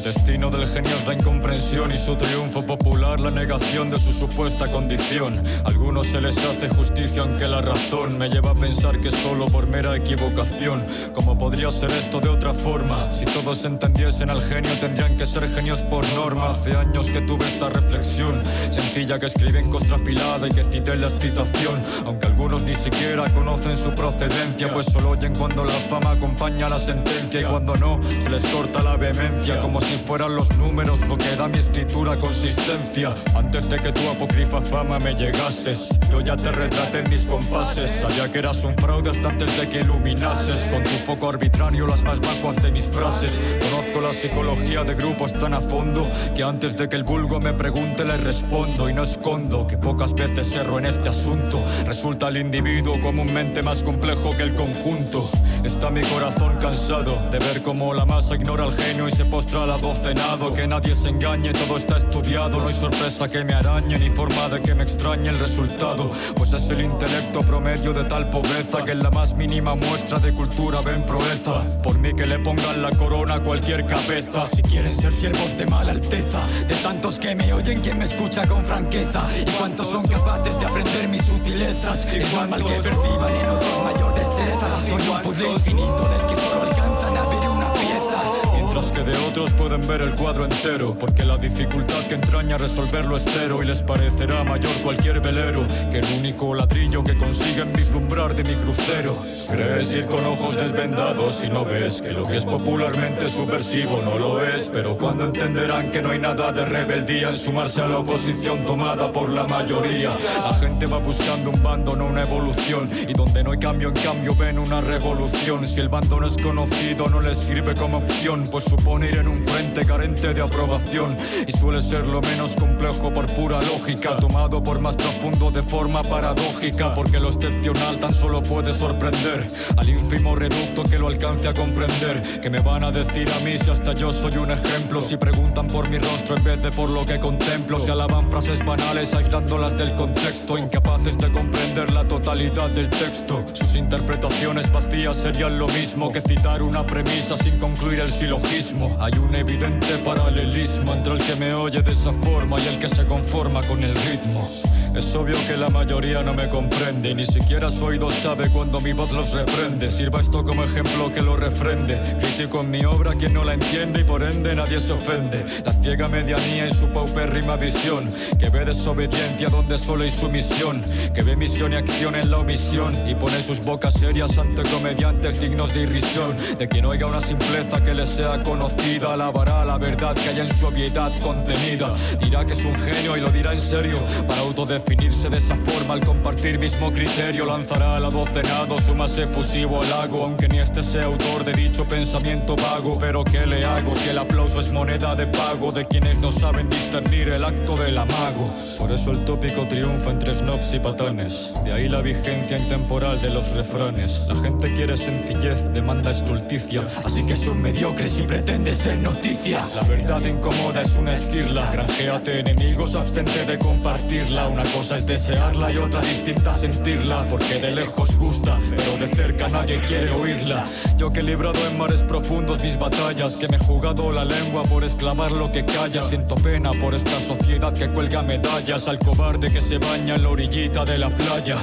destino del genio es la incomprensión y su triunfo popular la negación de su supuesta condición. A algunos se les hace justicia aunque la razón me lleva a pensar que solo por mera equivocación. ¿Cómo podría ser esto de otra forma? Si todos entendiesen al genio tendrían que ser genios por norma. Hace años que tuve esta reflexión sencilla que escribí en contrafilada y que cité en la excitación. Aunque algunos ni siquiera conocen su procedencia, pues solo oyen cuando la fama acompaña la sentencia y cuando no se les corta la vehemencia, como si fueran los números lo que da mi escritura consistencia. Antes de que tu apócrifa fama me llegases, yo ya te retraté en mis compases. Sabía que eras un fraude hasta antes de que iluminases con tu foco arbitrario las más vacuas de mis frases. Conozco la psicología de grupos tan a fondo que antes de que el vulgo me pregunte le respondo. Y no escondo que pocas veces erro en este asunto. Resulta el individuo comúnmente más complejo que el conjunto. Está mi corazón cansado de ver cómo la masa ignora al genio y se postra al adocenado. Que nadie se engañe, todo está estudiado. No hay sorpresa que me arañe ni forma de que me extrañe el resultado, pues es el intelecto promedio de tal pobreza que en la más mínima muestra de cultura ven proeza. Por mí que le pongan la corona a cualquier cabeza. Si quieren ser siervos de mala alteza, de tantos que me oyen, quien me escucha con franqueza. Y cuántos son capaces de aprender mis sutilezas, igual mal que perciban en otros mayor destreza. Soy un puzzle infinito del que solo alcanzan a ver una pieza, mientras que de otros pueden ver el cuadro entero, porque la dificultad que entraña resolverlo es cero. Y les parecerá mayor cualquier velero que el único ladrillo que consiguen vislumbrar de mi crucero. Crees ir con ojos desvendados y no ves que lo que es popularmente subversivo no lo es. Pero cuando entenderán que no hay nada de rebeldía en sumarse a la oposición tomada por la mayoría. La gente va buscando un bando, no una evolución, y donde no hay cambio en cambio ven una revolución. Si el bando no es conocido no les sirve como opción, pues supone ir en un frente carente de aprobación. Y suele ser lo menos complejo por pura lógica, tomado por más profundo de forma paradójica, porque lo excepcional tan solo puede sorprender al ínfimo reducto que lo alcance a comprender. Que me van a decir a mí si hasta yo soy un ejemplo? Si preguntan por mi rostro en vez de por lo que contemplo, si alaban frases banales aislándolas del contexto, incapaces de comprender la totalidad del texto. Sus interpretaciones vacías serían lo mismo que citar una premisa sin concluir el silogismo. Hay un evidente paralelismo entre el que me oye de esa forma y el que se conforma con el ritmo. Es obvio que la mayoría no me comprende y ni siquiera su oído sabe cuando mi voz los reprende. Sirva esto como ejemplo que lo refrende. Critico en mi obra quien no la entiende y por ende nadie se ofende. La ciega medianía y su paupérrima visión, que ve desobediencia donde solo hay sumisión, que ve misión y acción en la omisión y pone sus bocas serias ante comediantes dignos de irrisión. De quien oiga una simpleza que le sea conocida, alabará la verdad que hay en su obviedad contenida. Dirá que es un genio y lo dirá en serio para autodefinirse de esa forma al compartir mismo criterio. Lanzará al adocenado su más efusivo halago, aunque ni este sea autor de dicho pensamiento vago. Pero ¿qué le hago si el aplauso es moneda de pago de quienes no saben discernir el acto del amago? Por eso el tópico triunfa entre snobs y patanes, de ahí la vigencia intemporal de los refranes. La gente quiere sencillez, demanda estulticia, así que son mediocres y pretende ser noticia. La verdad incomoda es una esquirla, granjéate enemigos abstente de compartirla. Una cosa es desearla y otra distinta sentirla, porque de lejos gusta, pero de cerca nadie quiere oírla. Yo que he librado en mares profundos mis batallas, que me he jugado la lengua por exclamar lo que calla. Siento pena por esta sociedad que cuelga medallas al cobarde que se baña en la orillita de la playa.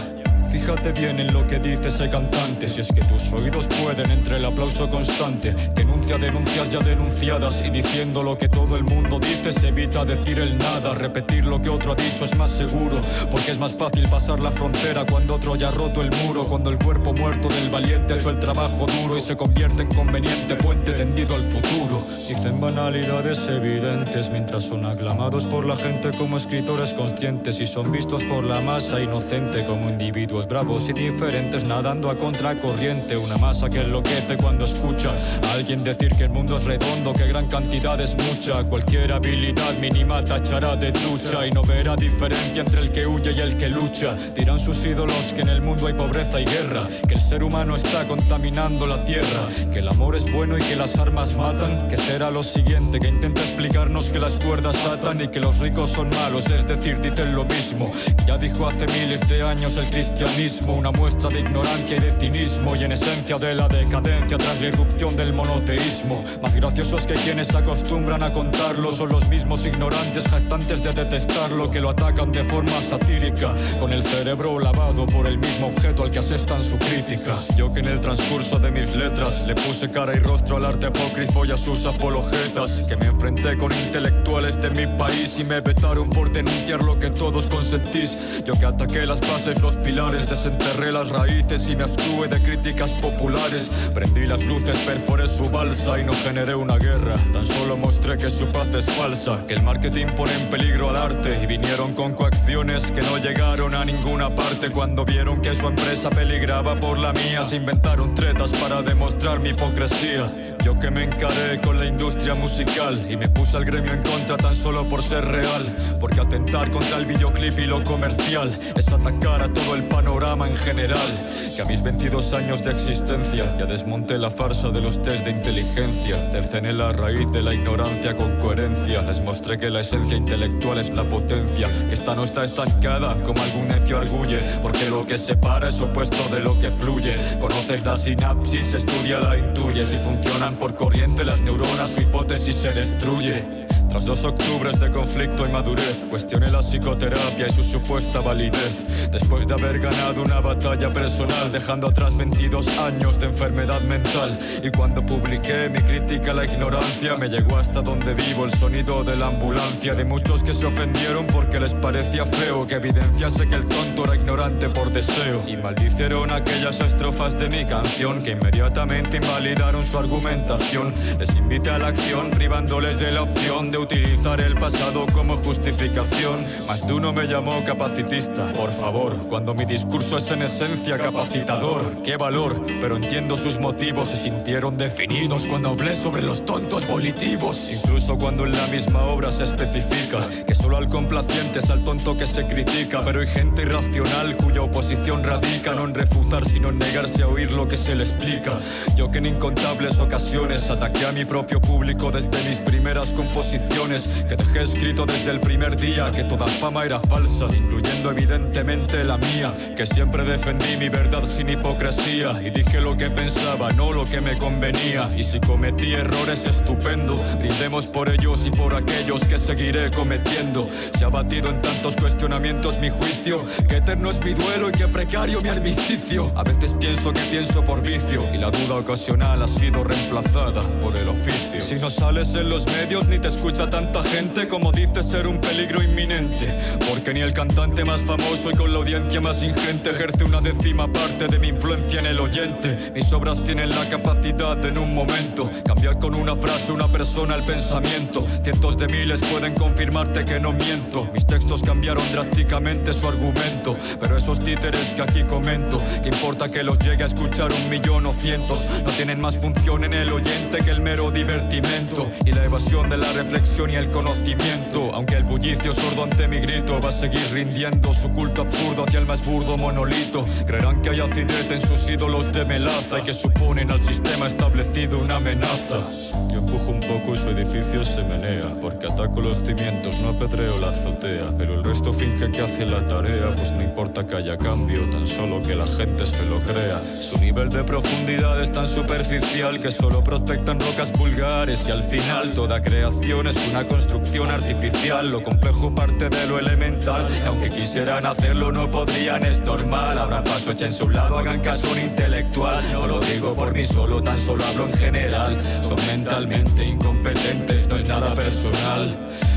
Fíjate bien en lo que dice ese cantante, si es que tus oídos pueden entre el aplauso constante. Denuncia denuncias ya denunciadas y diciendo lo que todo el mundo dice se evita decir el nada. Repetir lo que otro ha dicho es más seguro, porque es más fácil pasar la frontera cuando otro ya ha roto el muro. Cuando el cuerpo muerto del valiente ha hecho el trabajo duro y se convierte en conveniente puente tendido al futuro. Dicen banalidades evidentes mientras son aclamados por la gente como escritores conscientes y son vistos por la masa inocente como individuos bravos y diferentes nadando a contracorriente. Una masa que enloquece cuando escucha a alguien decir que el mundo es redondo, que gran cantidad es mucha. Cualquier habilidad mínima tachará de trucha y no verá diferencia entre el que huye y el que lucha. Dirán sus ídolos que en el mundo hay pobreza y guerra, que el ser humano está contaminando la tierra, que el amor es bueno y que las armas matan. Que será lo siguiente que intenta explicarnos que las cuerdas atan y que los ricos son malos, es decir, dicen lo mismo. Ya dijo hace miles de años el cristianismo. cristianismo, una muestra de ignorancia y de cinismo, y en esencia de la decadencia tras la irrupción del monoteísmo. Más graciosos que quienes se acostumbran a contarlo son los mismos ignorantes jactantes de detestarlo, que lo atacan de forma satírica, con el cerebro lavado por el mismo objeto al que asestan su crítica. Yo que en el transcurso de mis letras le puse cara y rostro al arte apócrifo y a sus apologetas, que me enfrenté con intelectuales de mi país y me vetaron por denunciar lo que todos consentís. Yo que ataqué las bases, los pilares, desenterré las raíces y me abstuve de críticas populares. Prendí las luces, perforé su balsa y no generé una guerra, tan solo mostré que su paz es falsa, que el marketing pone en peligro al arte, y vinieron con coacciones que no llegaron a ninguna parte. Cuando vieron que su empresa peligraba por la mía, se inventaron tretas para demostrar mi hipocresía. Yo que me encaré con la industria musical y me puse al gremio en contra tan solo por ser real, porque atentar contra el videoclip y lo comercial es atacar a todo el panorama en general. Que a mis 22 años de existencia ya desmonté la farsa de los test de inteligencia, cercené la raíz de la ignorancia con coherencia, les mostré que la esencia intelectual es la potencia, que esta no está estancada como algún necio arguye, porque lo que separa es opuesto de lo que fluye. Conoces la sinapsis, estudiala, intuye, si funcionan por corriente las neuronas, su hipótesis se destruye. Tras 2 octubres de conflicto y madurez, cuestioné la psicoterapia y su supuesta validez. Después de haber ganado una batalla personal, dejando atrás 22 años de enfermedad mental. Y cuando publiqué mi crítica a la ignorancia, me llegó hasta donde vivo el sonido de la ambulancia, de muchos que se ofendieron porque les parecía feo que evidenciase que el tonto era ignorante por deseo. Y maldicieron aquellas estrofas de mi canción que inmediatamente invalidaron su argumentación. Les invité a la acción, privándoles de la opción de utilizar el pasado como justificación. Más de uno me llamó capacitista, por favor, cuando mi discurso es en esencia capacitador. Qué valor, pero entiendo sus motivos, se sintieron definidos cuando hablé sobre los tontos volitivos. Incluso cuando en la misma obra se especifica que solo al complaciente es al tonto que se critica, pero hay gente irracional cuya oposición radica no en refutar sino en negarse a oír lo que se le explica. Yo que en incontables ocasiones ataqué a mi propio público desde mis primeras composiciones, que dejé escrito desde el primer día que toda fama era falsa, incluyendo evidentemente la mía, que siempre defendí mi verdad sin hipocresía y dije lo que pensaba, no lo que me convenía. Y si cometí errores, estupendo, brindemos por ellos y por aquellos que seguiré cometiendo. Se ha batido en tantos cuestionamientos mi juicio, que eterno es mi duelo y que precario mi armisticio. A veces pienso que pienso por vicio y la duda ocasional ha sido reemplazada por el oficio. Si no sales en los medios ni te escucha tanta gente, como dices ser un peligro inminente, porque ni el cantante más famoso y con la audiencia más ingente ejerce una 10ª parte de mi influencia en el oyente. Mis obras tienen la capacidad de en un momento cambiar con una frase una persona el pensamiento. Cientos de miles pueden confirmarte que no miento, mis textos cambiaron drásticamente su argumento, pero esos títeres que aquí comento, ¿qué importa que los llegue a escuchar 1.000.000 o cientos? No tienen más función en el oyente que el mero divertimento y la evasión de la reflexión y el conocimiento. Aunque el bullicio sordo ante mi grito va a seguir rindiendo su culto absurdo hacia el más burdo monolito. Creerán que hay acidez en sus ídolos de melaza y que suponen al sistema establecido una amenaza. Yo empujo un poco y su edificio se menea, porque ataco los cimientos, no apedreo la azotea. Pero el resto finge que hace la tarea, pues no importa que haya cambio, tan solo que la gente se lo crea. Su nivel de profundidad es tan superficial que solo prospectan rocas vulgares y al final toda creación es una construcción artificial. Lo complejo parte de lo elemental, y aunque quisieran hacerlo no podrían, es normal. Habrá paso, échense a un lado, hagan caso a un intelectual. No lo digo por mí solo, tan solo hablo en general. Son mentalmente incompetentes, no es nada personal.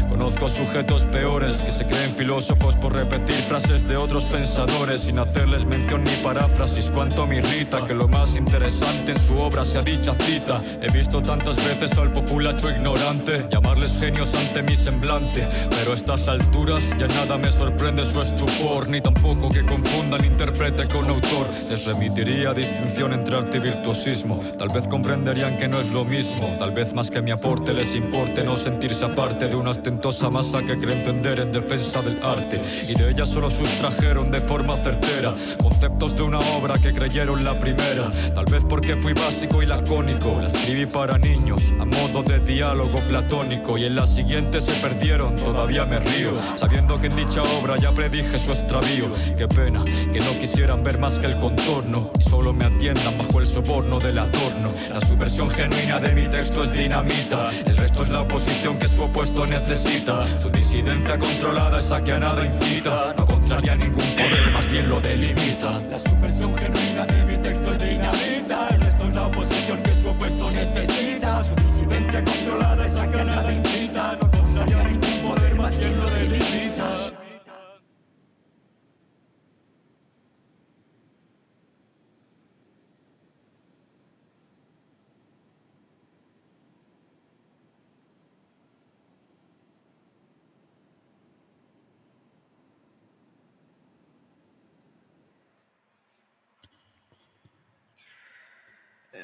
Conozco sujetos peores que se creen filósofos por repetir frases de otros pensadores sin hacerles mención ni paráfrasis. Cuánto me irrita que lo más interesante en su obra sea dicha cita. He visto tantas veces al populacho ignorante llamarles genios ante mi semblante, pero a estas alturas ya nada me sorprende su estupor, ni tampoco que confundan intérprete con autor. Les remitiría distinción entre arte y virtuosismo, tal vez comprenderían que no es lo mismo. Tal vez más que mi aporte les importe no sentirse aparte de una ostentosa masa que cree entender en defensa del arte, y de ella solo sustrajeron de forma certera conceptos de una obra que creyeron la primera. Tal vez porque fui básico y lacónico, la escribí para niños a modo de diálogo platónico, y en la siguiente se perdieron, todavía me río, sabiendo que en dicha obra ya predije su extravío. Qué pena que no quisieran ver más que el contorno y solo me atiendan bajo el soborno del adorno. La subversión genuina de mi texto es dinamita, el resto es la oposición que su opuesto necesita. Su disidencia controlada, esa que a nada incita, no contraria a ningún poder, más bien lo delimita. La subversión genuina de mi texto es dinamita, el resto es la oposición que su opuesto necesita. Su disidencia controlada, esa que a nada incita, no contraria a ningún poder, más bien lo delimita.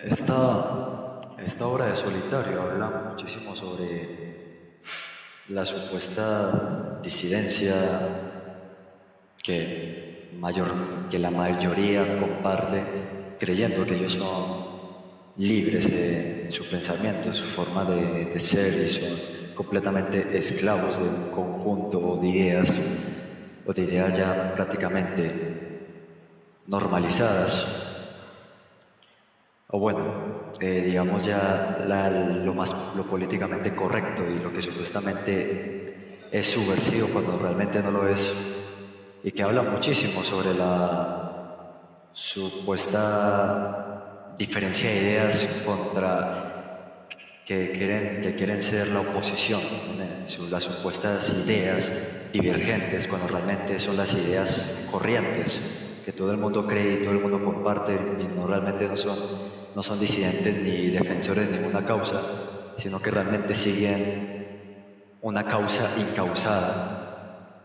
Esta obra de Solitario habla muchísimo sobre la supuesta disidencia que la mayoría comparte, creyendo que ellos son libres en su pensamiento, en su forma de ser, y son completamente esclavos de un conjunto de ideas ya prácticamente normalizadas. O bueno, digamos ya lo políticamente correcto y lo que supuestamente es subversivo cuando realmente no lo es, y que habla muchísimo sobre la supuesta diferencia de ideas que quieren ser la oposición, las supuestas ideas divergentes cuando realmente son las ideas corrientes que todo el mundo cree y todo el mundo comparte, y realmente no son disidentes ni defensores de ninguna causa, sino que realmente siguen una causa incausada,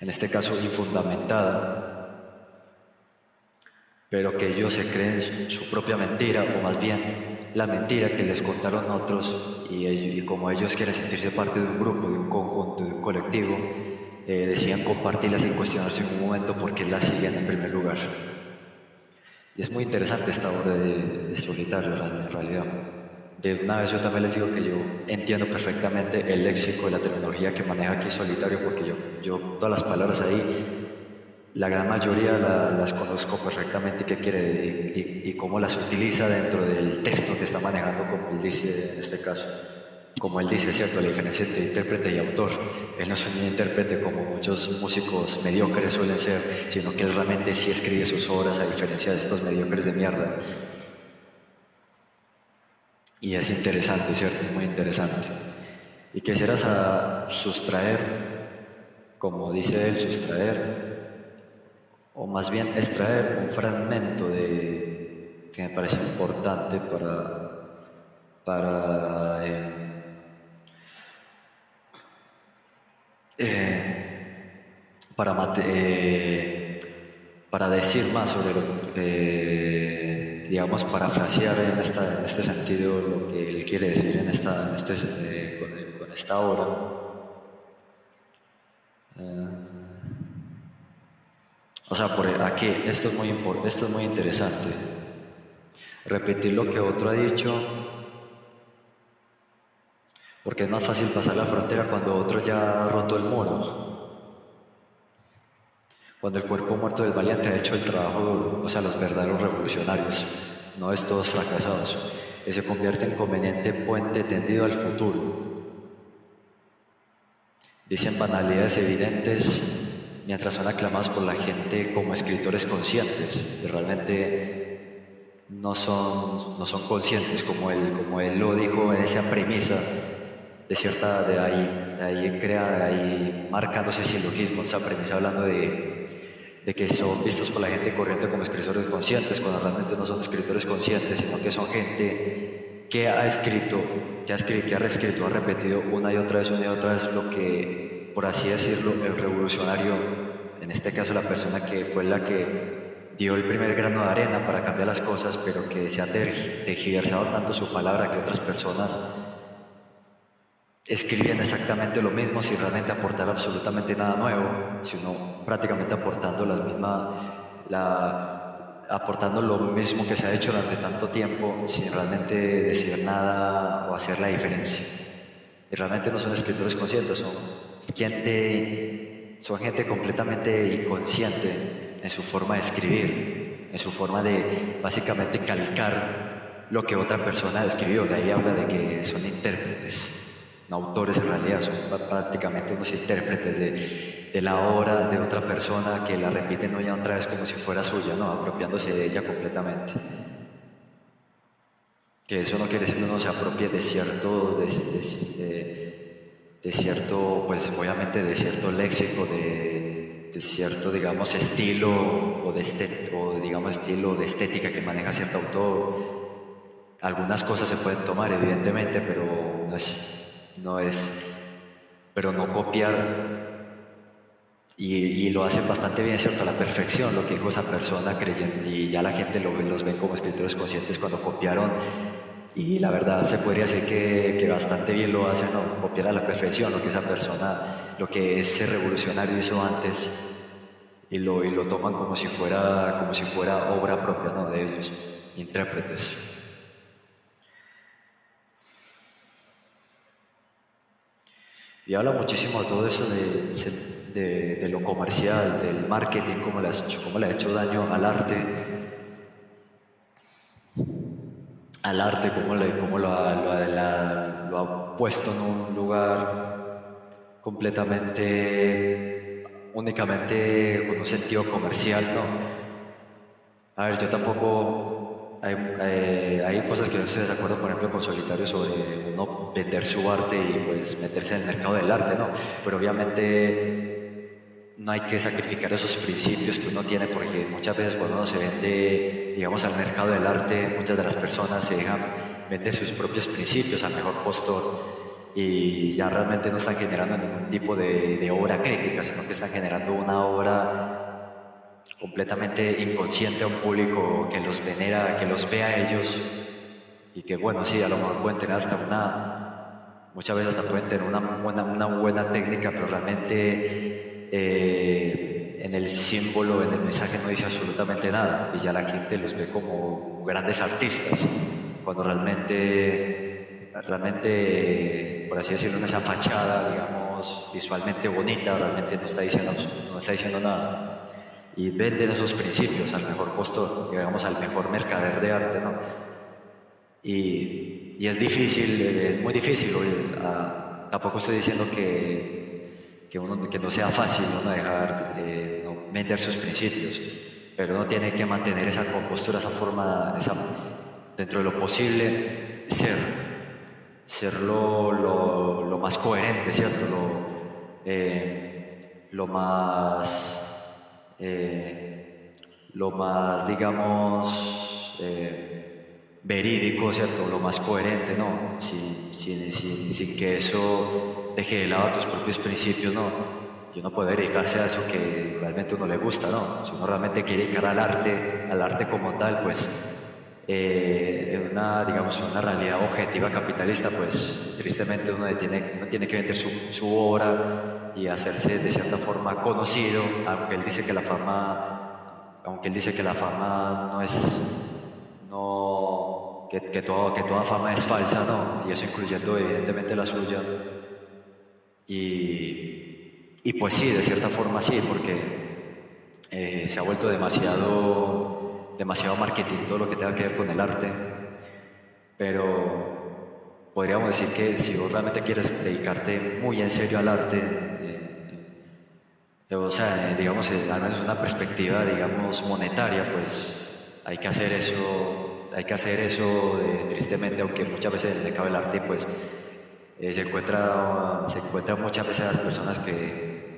en este caso infundamentada, pero que ellos se creen su propia mentira, o más bien la mentira que les contaron otros, y como ellos quieren sentirse parte de un grupo, de un conjunto, de un colectivo, deciden compartirla sin cuestionarse en un momento porque la siguen en primer lugar. Y es muy interesante esta obra de Solitario, en realidad. De una vez yo también les digo que yo entiendo perfectamente el léxico y la terminología que maneja aquí Solitario, porque yo todas las palabras ahí, la gran mayoría las conozco perfectamente qué quiere y cómo las utiliza dentro del texto que está manejando, como él dice en este caso. Como él dice, ¿cierto? La diferencia entre intérprete y autor. Él no es un intérprete como muchos músicos mediocres suelen ser, sino que él realmente sí escribe sus obras, a diferencia de estos mediocres de mierda. Y es interesante, ¿cierto? Es muy interesante. Y quisieras sustraer, como dice él, o más bien extraer un fragmento que me parece importante para decir más sobre digamos, parafrasear en este sentido lo que él quiere decir con esta obra. O sea, aquí, esto es muy interesante. Repetir lo que otro ha dicho, porque es más fácil pasar la frontera cuando otro ya ha roto el muro. Cuando el cuerpo muerto del valiente ha hecho el trabajo duro, o sea, los verdaderos revolucionarios, no estos fracasados, que se convierte en conveniente puente tendido al futuro. Dicen banalidades evidentes mientras son aclamados por la gente como escritores conscientes, que realmente no son conscientes, como él lo dijo en esa premisa, de ahí marcándose silogismo, esa premisa hablando de que son vistos por la gente corriente como escritores conscientes, cuando realmente no son escritores conscientes, sino que son gente que ha escrito, que ha reescrito, ha repetido una y otra vez lo que, por así decirlo, el revolucionario, en este caso la persona que fue la que dio el primer grano de arena para cambiar las cosas, pero que se ha tergiversado tanto su palabra que otras personas escribían exactamente lo mismo sin realmente aportar absolutamente nada nuevo, sino prácticamente aportando aportando lo mismo que se ha hecho durante tanto tiempo sin realmente decir nada o hacer la diferencia. Y realmente no son escritores conscientes, son gente completamente inconsciente en su forma de escribir, en su forma de básicamente calcar lo que otra persona escribió. De ahí habla de que son intérpretes, no autores en realidad, son prácticamente unos intérpretes de la obra de otra persona que la repiten una y otra vez como si fuera suya, ¿no? Apropiándose de ella completamente. Que eso no quiere decir que uno se apropie de cierto, pues obviamente de cierto léxico, de cierto, digamos, estilo o digamos estilo de estética que maneja cierto autor. Algunas cosas se pueden tomar, evidentemente, pero pero no copiar. Y lo hacen bastante bien, ¿cierto? A la perfección, lo que dijo esa persona creyendo, y ya la gente los ven como escritores conscientes cuando copiaron. Y la verdad se podría decir que bastante bien lo hacen, ¿no? Copiar a la perfección lo que esa persona, lo que ese revolucionario hizo antes, y lo toman como si fuera obra propia, ¿no? De ellos, intérpretes. Y habla muchísimo de todo eso de lo comercial, del marketing, cómo le ha hecho daño al arte, cómo lo ha puesto en un lugar únicamente con un sentido comercial, ¿no? A ver, yo tampoco... Hay cosas que yo estoy de desacuerdo, por ejemplo, con Solitario sobre uno vender su arte y pues meterse en el mercado del arte, ¿no? Pero obviamente no hay que sacrificar esos principios que uno tiene, porque muchas veces cuando uno se vende, digamos, al mercado del arte, muchas de las personas se dejan vender sus propios principios al mejor postor y ya realmente no están generando ningún tipo de obra crítica, sino que están generando una obra completamente inconsciente a un público que los venera, que los ve a ellos y que, bueno, sí, a lo mejor pueden tener muchas veces hasta pueden tener una buena técnica, pero realmente en el símbolo, en el mensaje no dice absolutamente nada y ya la gente los ve como grandes artistas, cuando realmente, por así decirlo, en esa fachada, digamos, visualmente bonita, realmente no está diciendo nada. Y venden esos principios al mejor postor, digamos, al mejor mercader de arte, ¿no? Y es difícil, es muy difícil. Tampoco estoy diciendo que no sea fácil uno dejar no vender sus principios, pero uno tiene que mantener esa compostura, esa forma, dentro de lo posible, ser lo más coherente, ¿cierto? Lo más, digamos, verídico, ¿cierto? Lo más coherente, ¿no? Sin que eso deje de lado tus propios principios, ¿no? Y uno puede dedicarse a eso que realmente a uno le gusta, ¿no? Si uno realmente quiere dedicar al arte como tal, pues en una realidad objetiva capitalista, pues tristemente uno tiene que vender su obra y hacerse de cierta forma conocido, aunque él dice que la fama que toda fama es falsa, ¿no? Y eso incluyendo evidentemente la suya. Y pues sí, de cierta forma sí, porque se ha vuelto demasiado marketing todo lo que tenga que ver con el arte, pero podríamos decir que si vos realmente quieres dedicarte muy en serio al arte, o sea, digamos, al menos una perspectiva, digamos, monetaria, pues hay que hacer eso, tristemente, aunque muchas veces en el mercado del arte, pues se encuentra muchas veces las personas que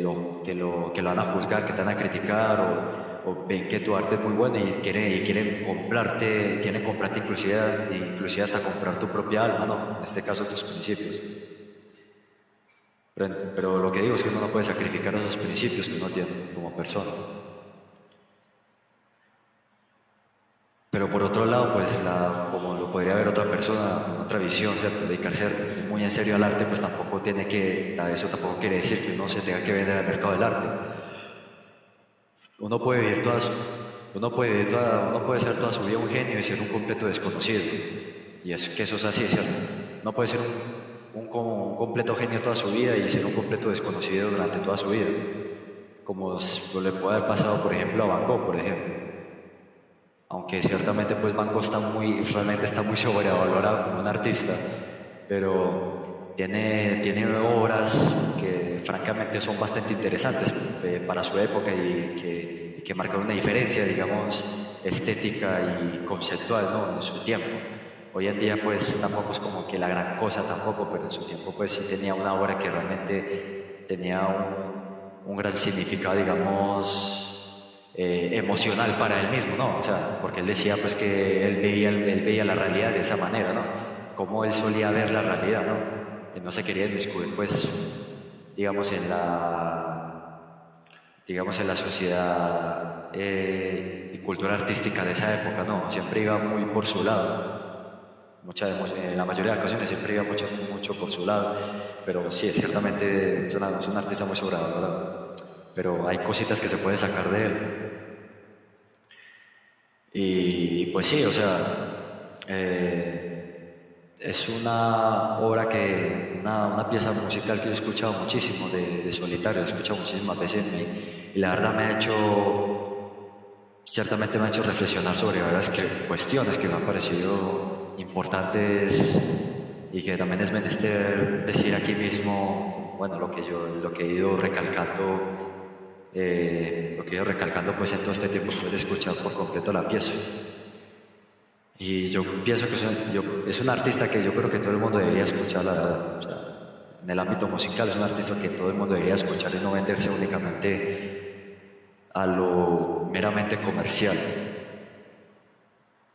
lo van a juzgar, que te van a criticar o ven que tu arte es muy bueno y quieren comprarte inclusive hasta comprar tu propia alma, ¿no? En este caso tus principios. Pero lo que digo es que uno no puede sacrificar esos principios que uno tiene como persona. Pero por otro lado, pues como lo podría ver otra persona, con otra visión, ¿cierto? Dedicarse muy en serio al arte, pues tampoco quiere decir que uno se tenga que vender al mercado del arte. Uno puede ser toda su vida un genio y ser un completo desconocido. Y es que eso es así, ¿cierto? no puede ser un completo genio toda su vida y ser un completo desconocido durante toda su vida, como le puede haber pasado, por ejemplo, a Van Gogh, por ejemplo. Aunque ciertamente pues Van Gogh realmente está muy sobrevalorado como un artista, pero tiene obras que francamente son bastante interesantes para su época y que marcan una diferencia, digamos, estética y conceptual, ¿no? En su tiempo. Hoy en día pues tampoco es como que la gran cosa tampoco, pero en su tiempo pues sí tenía una obra que realmente tenía un gran significado, digamos, emocional para él mismo, ¿no? O sea, porque él decía pues que él veía la realidad de esa manera, ¿no? Como él solía ver la realidad, ¿no? Él no se quería inmiscuir pues, digamos, en la sociedad y cultura artística de esa época, ¿no? Siempre iba muy por su lado. En la mayoría de ocasiones siempre iba mucho por su lado, pero sí, ciertamente es un artista muy sobrevalorado, pero hay cositas que se puede sacar de él. Y pues sí, o sea, es una obra una pieza musical que yo he escuchado muchísimo de Solitario, he escuchado muchísimas veces y la verdad ciertamente me ha hecho reflexionar sobre varias cuestiones que me han parecido importantes y que también es menester decir aquí mismo, bueno, lo que he ido recalcando, pues en todo este tiempo después de escuchar por completo la pieza. Y yo pienso que es un artista que yo creo que todo el mundo debería escuchar, la verdad. O sea, en el ámbito musical es un artista que todo el mundo debería escuchar y no venderse únicamente a lo meramente comercial.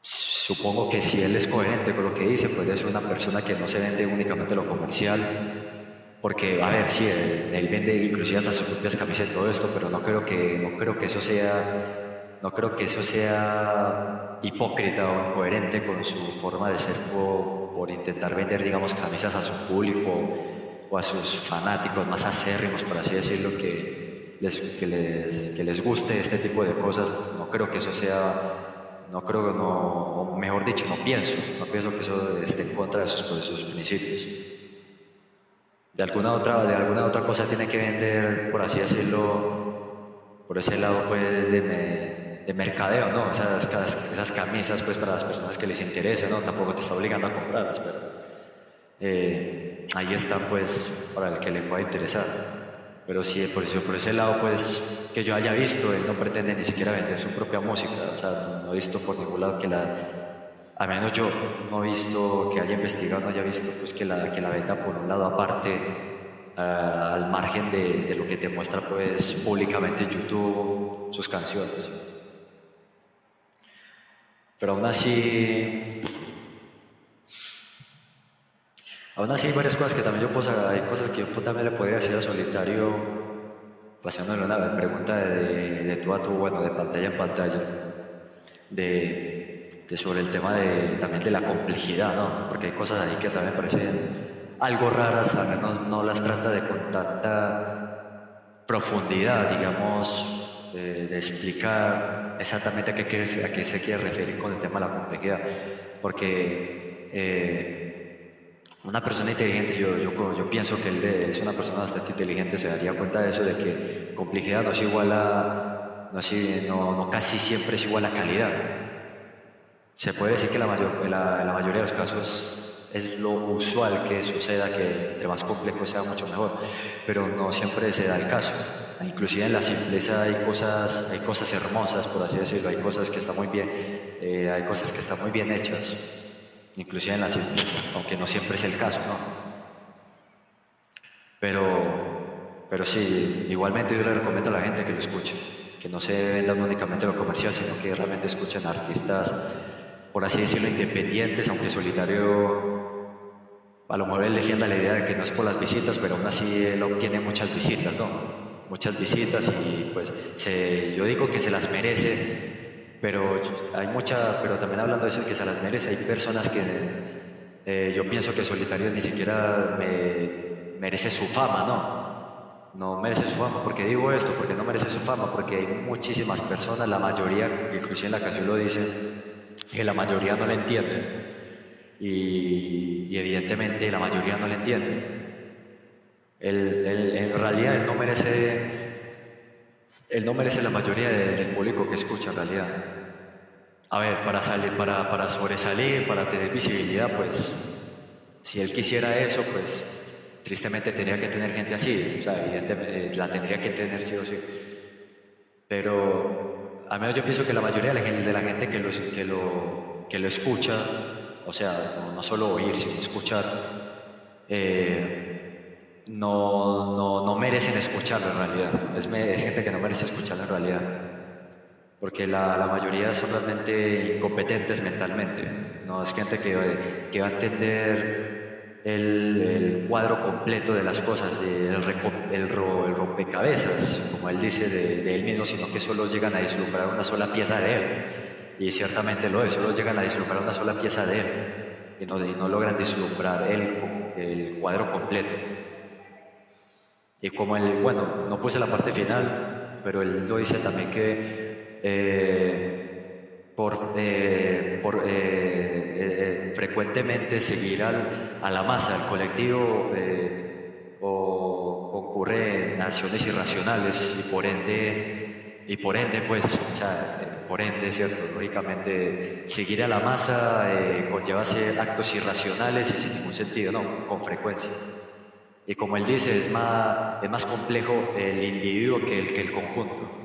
Supongo que si él es coherente con lo que dice, pues es una persona que no se vende únicamente lo comercial, porque, a ver, sí, él vende inclusive hasta sus propias camisas y todo esto, pero no creo que eso sea hipócrita o incoherente con su forma de ser por intentar vender, digamos, camisas a su público o a sus fanáticos más acérrimos, por así decirlo, que les guste este tipo de cosas. No creo que eso sea... o mejor dicho, no pienso que eso esté en contra de sus principios. De alguna otra cosa tiene que vender, por así decirlo, por ese lado pues de mercadeo, ¿no? Esas camisas pues para las personas que les interesa, ¿no? Tampoco te está obligando a comprarlas, pero ahí están pues para el que le pueda interesar. Pero sí, por ese lado, pues, que yo haya visto, él no pretende ni siquiera vender su propia música. O sea, no he visto por ningún lado al menos yo no he visto que haya investigado, no haya visto pues que la venda por un lado aparte, al margen de lo que te muestra pues públicamente en YouTube sus canciones. Pero aún así hay varias cosas que también hay cosas que yo también le podría decir a Solitario, pasándole una pregunta de tú a tú, bueno, de pantalla en pantalla, sobre el tema también de la complejidad, ¿no? Porque hay cosas ahí que también me parecen algo raras, al menos no las trata con tanta profundidad, digamos, de explicar exactamente a qué se quiere referir con el tema de la complejidad, porque una persona inteligente, yo pienso que él es una persona bastante inteligente, se daría cuenta de eso, de que complejidad no es igual no casi siempre es igual a calidad. Se puede decir que la mayoría de los casos es lo usual que suceda, que entre más complejo sea mucho mejor, pero no siempre se da el caso. Inclusive en la simpleza hay cosas hermosas, por así decirlo, hay cosas que están muy bien, hay cosas que están muy bien hechas, inclusive en la simpleza, aunque no siempre es el caso, ¿no? Pero sí, igualmente yo le recomiendo a la gente que lo escuche, que no se vendan únicamente lo comercial, sino que realmente escuchen artistas, por así decirlo, independientes, aunque Solitario, a lo mejor él defienda la idea de que no es por las visitas, pero aún así él obtiene muchas visitas, ¿no? Muchas visitas y pues yo digo que se las merece, pero también hablando de eso, que se las merece, hay personas que yo pienso que Solitario ni siquiera merece su fama, ¿no? No merece su fama. ¿Por qué digo esto? Porque no merece su fama, porque hay muchísimas personas, la mayoría, inclusive en la canción lo dice, que la mayoría no le entienden. y evidentemente la mayoría no le entiende. En realidad él no merece la mayoría del público que escucha en realidad. A ver, para sobresalir, para tener visibilidad, pues si él quisiera eso, pues tristemente tendría que tener gente así, o sea, evidentemente la tendría que tener sí o sí. Pero al menos yo pienso que la mayoría de la gente que lo escucha, o sea, no solo oír, sino escuchar, no merecen escucharlo en realidad. Es gente que no merece escucharlo en realidad. Porque la mayoría son realmente incompetentes mentalmente. No es gente que va a entender el cuadro completo de las cosas, el rompecabezas, como él dice de él mismo, sino que solo llegan a vislumbrar una sola pieza de él. Y ciertamente lo es, solo llegan a vislumbrar una sola pieza de él. Y no logran vislumbrar el cuadro completo. Y como él, bueno, no puse la parte final, pero él lo dice también que frecuentemente seguir a la masa, al colectivo, o concurre en acciones irracionales y por ende, pues, o sea, por ende, cierto, lógicamente, seguir a la masa conlleva hacer actos irracionales y sin ningún sentido, no, con frecuencia. Y como él dice, es más complejo el individuo que el conjunto.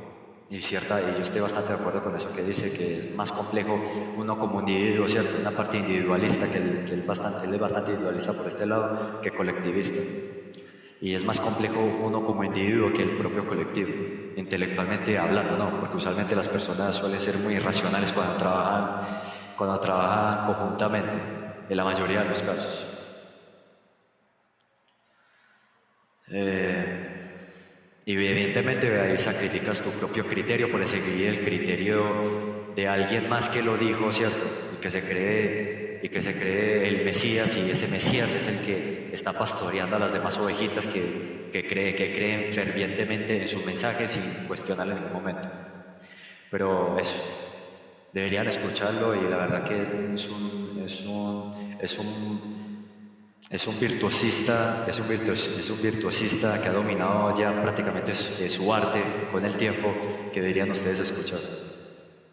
Y yo estoy bastante de acuerdo con eso que dice, que es más complejo uno como individuo, ¿cierto? Una parte individualista, él es bastante individualista por este lado, que colectivista. Y es más complejo uno como individuo que el propio colectivo, intelectualmente hablando, ¿no? Porque usualmente las personas suelen ser muy irracionales cuando trabajan conjuntamente, en la mayoría de los casos. Y evidentemente ahí sacrificas tu propio criterio por seguir el criterio de alguien más que lo dijo, ¿cierto? Y que se cree el Mesías, y ese Mesías es el que está pastoreando a las demás ovejitas que creen fervientemente en sus mensajes sin cuestionarlo en ningún momento. Pero eso, deberían escucharlo, y la verdad que es un virtuosista que ha dominado ya prácticamente su arte con el tiempo, que deberían ustedes escuchar.